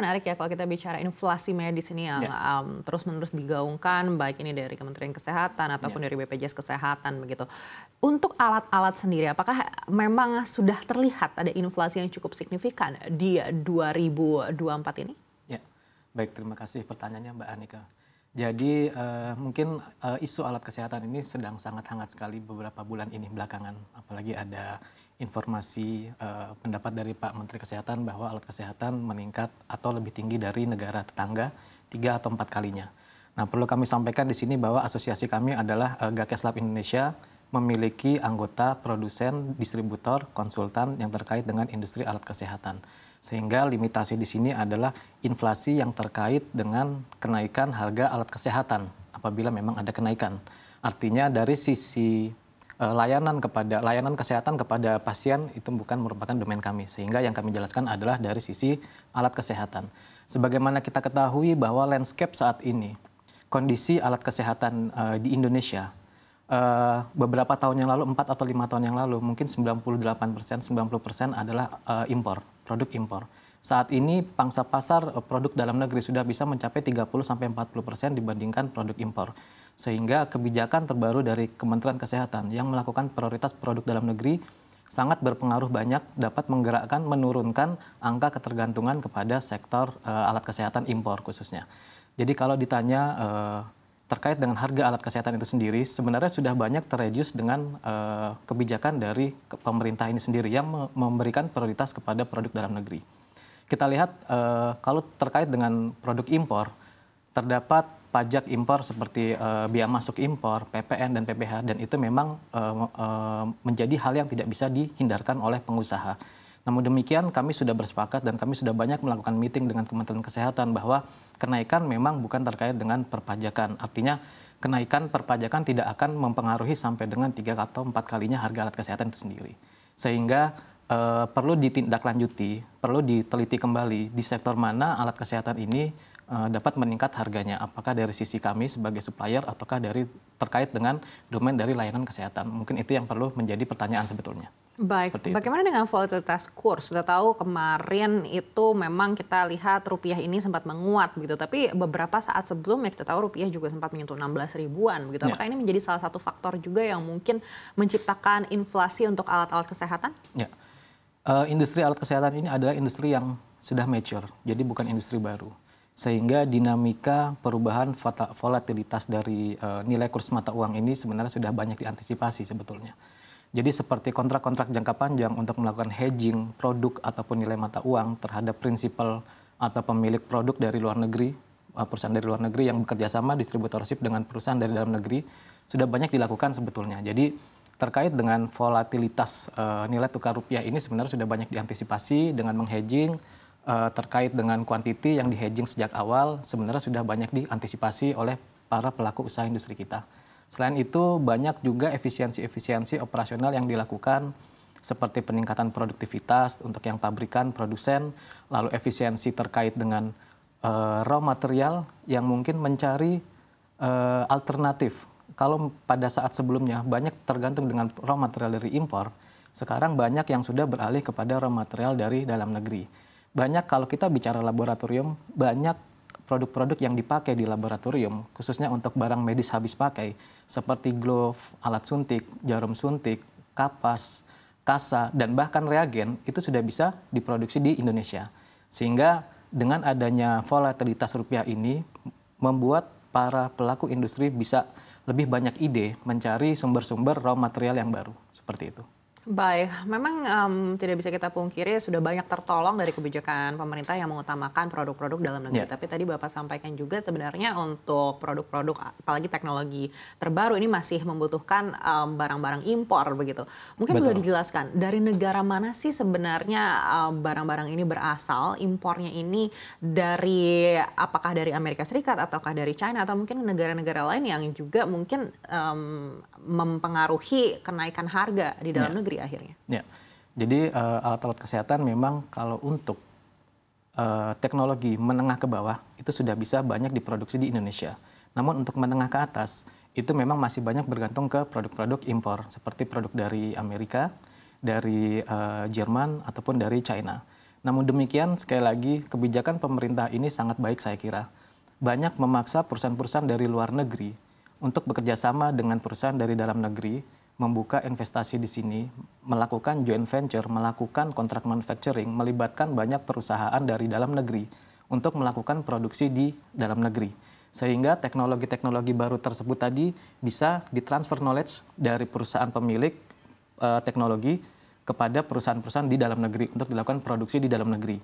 menarik ya kalau kita bicara inflasi medis ini yang terus-menerus digaungkan, baik ini dari Kementerian Kesehatan ataupun dari BPJS Kesehatan begitu. Untuk alat-alat sendiri, apakah memang sudah terlihat ada inflasi yang cukup signifikan di 2024 ini? Ya, baik, terima kasih pertanyaannya Mbak Anika. Jadi mungkin isu alat kesehatan ini sedang sangat hangat sekali beberapa bulan ini belakangan, apalagi ada informasi pendapat dari Pak Menteri Kesehatan bahwa alat kesehatan meningkat atau lebih tinggi dari negara tetangga 3 atau 4 kalinya. Nah, perlu kami sampaikan di sini bahwa asosiasi kami adalah Gakeslab Indonesia memiliki anggota produsen, distributor, konsultan yang terkait dengan industri alat kesehatan. Sehingga limitasi di sini adalah inflasi yang terkait dengan kenaikan harga alat kesehatan apabila memang ada kenaikan. Artinya dari sisi layanan kesehatan kepada pasien itu bukan merupakan domain kami. Sehingga yang kami jelaskan adalah dari sisi alat kesehatan. Sebagaimana kita ketahui bahwa landscape saat ini, kondisi alat kesehatan di Indonesia, beberapa tahun yang lalu, 4 atau 5 tahun yang lalu, mungkin 98%, 90% adalah impor, produk impor. Saat ini pangsa pasar produk dalam negeri sudah bisa mencapai 30-40% dibandingkan produk impor. Sehingga kebijakan terbaru dari Kementerian Kesehatan yang melakukan prioritas produk dalam negeri sangat berpengaruh banyak dapat menggerakkan, menurunkan angka ketergantungan kepada sektor alat kesehatan impor khususnya. Jadi kalau ditanya terkait dengan harga alat kesehatan itu sendiri, sebenarnya sudah banyak terreduce dengan kebijakan dari pemerintah ini sendiri yang memberikan prioritas kepada produk dalam negeri. Kita lihat kalau terkait dengan produk impor, terdapat pajak impor seperti biaya masuk impor, PPN dan PPh, dan itu memang menjadi hal yang tidak bisa dihindarkan oleh pengusaha. Namun demikian kami sudah bersepakat dan kami sudah banyak melakukan meeting dengan Kementerian Kesehatan bahwa kenaikan memang bukan terkait dengan perpajakan. Artinya kenaikan perpajakan tidak akan mempengaruhi sampai dengan 3 atau 4 kalinya harga alat kesehatan itu sendiri. Sehingga perlu ditindaklanjuti, perlu diteliti kembali di sektor mana alat kesehatan ini dapat meningkat harganya. Apakah dari sisi kami sebagai supplier ataukah dari terkait dengan domain dari layanan kesehatan. Mungkin itu yang perlu menjadi pertanyaan sebetulnya. Baik, bagaimana dengan volatilitas kurs? Sudah tahu kemarin itu memang kita lihat rupiah ini sempat menguat begitu, tapi beberapa saat sebelumnya kita tahu rupiah juga sempat menyentuh 16 ribuan begitu. Apakah ini menjadi salah satu faktor juga yang mungkin menciptakan inflasi untuk alat-alat kesehatan? Ya, industri alat kesehatan ini adalah industri yang sudah mature, jadi bukan industri baru. Sehingga dinamika perubahan volatilitas dari nilai kurs mata uang ini sebenarnya sudah banyak diantisipasi sebetulnya. Jadi seperti kontrak-kontrak jangka panjang untuk melakukan hedging produk ataupun nilai mata uang terhadap prinsipal atau pemilik produk dari luar negeri, perusahaan dari luar negeri yang bekerja sama distributorship dengan perusahaan dari dalam negeri, sudah banyak dilakukan sebetulnya. Jadi terkait dengan volatilitas nilai tukar rupiah ini sebenarnya sudah banyak diantisipasi dengan menghedging, terkait dengan kuantiti yang di-hedging sejak awal sebenarnya sudah banyak diantisipasi oleh para pelaku usaha industri kita. Selain itu banyak juga efisiensi operasional yang dilakukan seperti peningkatan produktivitas untuk yang pabrikan, produsen, lalu efisiensi terkait dengan raw material yang mungkin mencari alternatif. Kalau pada saat sebelumnya banyak tergantung dengan raw material dari impor, sekarang banyak yang sudah beralih kepada raw material dari dalam negeri. Banyak kalau kita bicara laboratorium, banyak produk-produk yang dipakai di laboratorium, khususnya untuk barang medis habis pakai, seperti glove, alat suntik, jarum suntik, kapas, kasa, dan bahkan reagen, itu sudah bisa diproduksi di Indonesia. Sehingga dengan adanya volatilitas rupiah ini, membuat para pelaku industri bisa lebih banyak ide mencari sumber-sumber raw material yang baru, seperti itu. Baik, memang tidak bisa kita pungkiri sudah banyak tertolong dari kebijakan pemerintah yang mengutamakan produk-produk dalam negeri. Tapi tadi Bapak sampaikan juga sebenarnya untuk produk-produk apalagi teknologi terbaru ini masih membutuhkan barang-barang impor begitu. Mungkin boleh dijelaskan dari negara mana sih sebenarnya barang-barang ini berasal, impornya ini dari apakah dari Amerika Serikat ataukah dari China atau mungkin negara-negara lain yang juga mungkin mempengaruhi kenaikan harga di dalam negeri akhirnya. Ya, jadi alat-alat kesehatan memang kalau untuk teknologi menengah ke bawah itu sudah bisa banyak diproduksi di Indonesia. Namun untuk menengah ke atas itu memang masih banyak bergantung ke produk-produk impor seperti produk dari Amerika, dari Jerman ataupun dari China. Namun demikian, sekali lagi, kebijakan pemerintah ini sangat baik saya kira. Banyak memaksa perusahaan-perusahaan dari luar negeri untuk bekerja sama dengan perusahaan dari dalam negeri, membuka investasi di sini, melakukan joint venture, melakukan kontrak manufacturing, melibatkan banyak perusahaan dari dalam negeri untuk melakukan produksi di dalam negeri. Sehingga teknologi-teknologi baru tersebut tadi bisa ditransfer knowledge dari perusahaan pemilik teknologi kepada perusahaan-perusahaan di dalam negeri untuk dilakukan produksi di dalam negeri.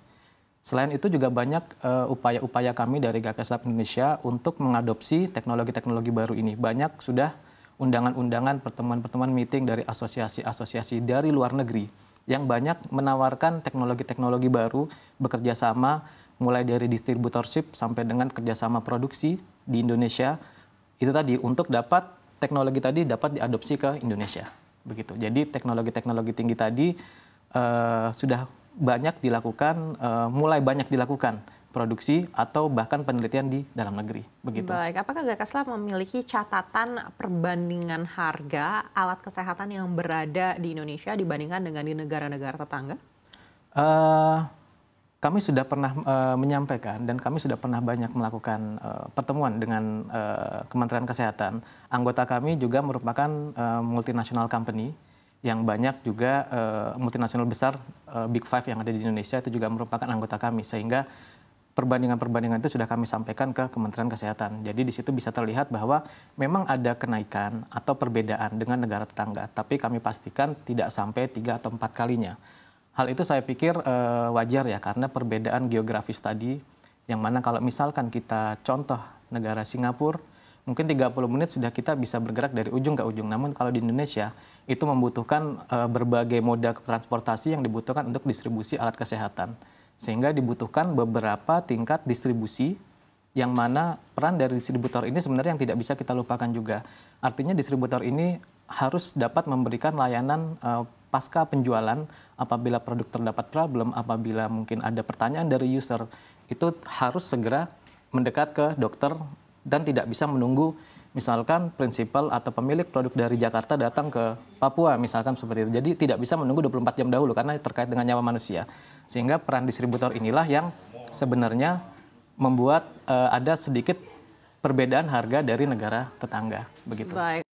Selain itu juga banyak upaya-upaya kami dari Gakas Lab Indonesia untuk mengadopsi teknologi-teknologi baru ini. Banyak sudah undangan-undangan, pertemuan-pertemuan meeting dari asosiasi-asosiasi dari luar negeri yang banyak menawarkan teknologi-teknologi baru, bekerja sama mulai dari distributorship sampai dengan kerjasama produksi di Indonesia. Itu tadi untuk dapat teknologi tadi dapat diadopsi ke Indonesia. Begitu. Jadi teknologi-teknologi tinggi tadi sudah banyak dilakukan, mulai banyak dilakukan produksi atau bahkan penelitian di dalam negeri. Begitu. Baik, apakah Gakas Lab memiliki catatan perbandingan harga alat kesehatan yang berada di Indonesia dibandingkan dengan di negara-negara tetangga? Kami sudah pernah menyampaikan dan kami sudah pernah banyak melakukan pertemuan dengan Kementerian Kesehatan. Anggota kami juga merupakan multinational company yang banyak juga multinasional besar, Big Five yang ada di Indonesia itu juga merupakan anggota kami. Sehingga perbandingan-perbandingan itu sudah kami sampaikan ke Kementerian Kesehatan. Jadi di situ bisa terlihat bahwa memang ada kenaikan atau perbedaan dengan negara tetangga. Tapi kami pastikan tidak sampai 3 atau 4 kalinya. Hal itu saya pikir wajar ya, karena perbedaan geografis tadi, yang mana kalau misalkan kita contoh negara Singapura, mungkin 30 menit sudah kita bisa bergerak dari ujung ke ujung. Namun kalau di Indonesia, itu membutuhkan berbagai moda transportasi yang dibutuhkan untuk distribusi alat kesehatan. Sehingga dibutuhkan beberapa tingkat distribusi, yang mana peran dari distributor ini sebenarnya yang tidak bisa kita lupakan juga. Artinya distributor ini harus dapat memberikan layanan pasca penjualan apabila produk terdapat problem, apabila mungkin ada pertanyaan dari user, itu harus segera mendekat ke dokter dan tidak bisa menunggu misalkan prinsipal atau pemilik produk dari Jakarta datang ke Papua misalkan seperti itu. Jadi tidak bisa menunggu 24 jam dahulu karena terkait dengan nyawa manusia. Sehingga peran distributor inilah yang sebenarnya membuat ada sedikit perbedaan harga dari negara tetangga begitu. Baik.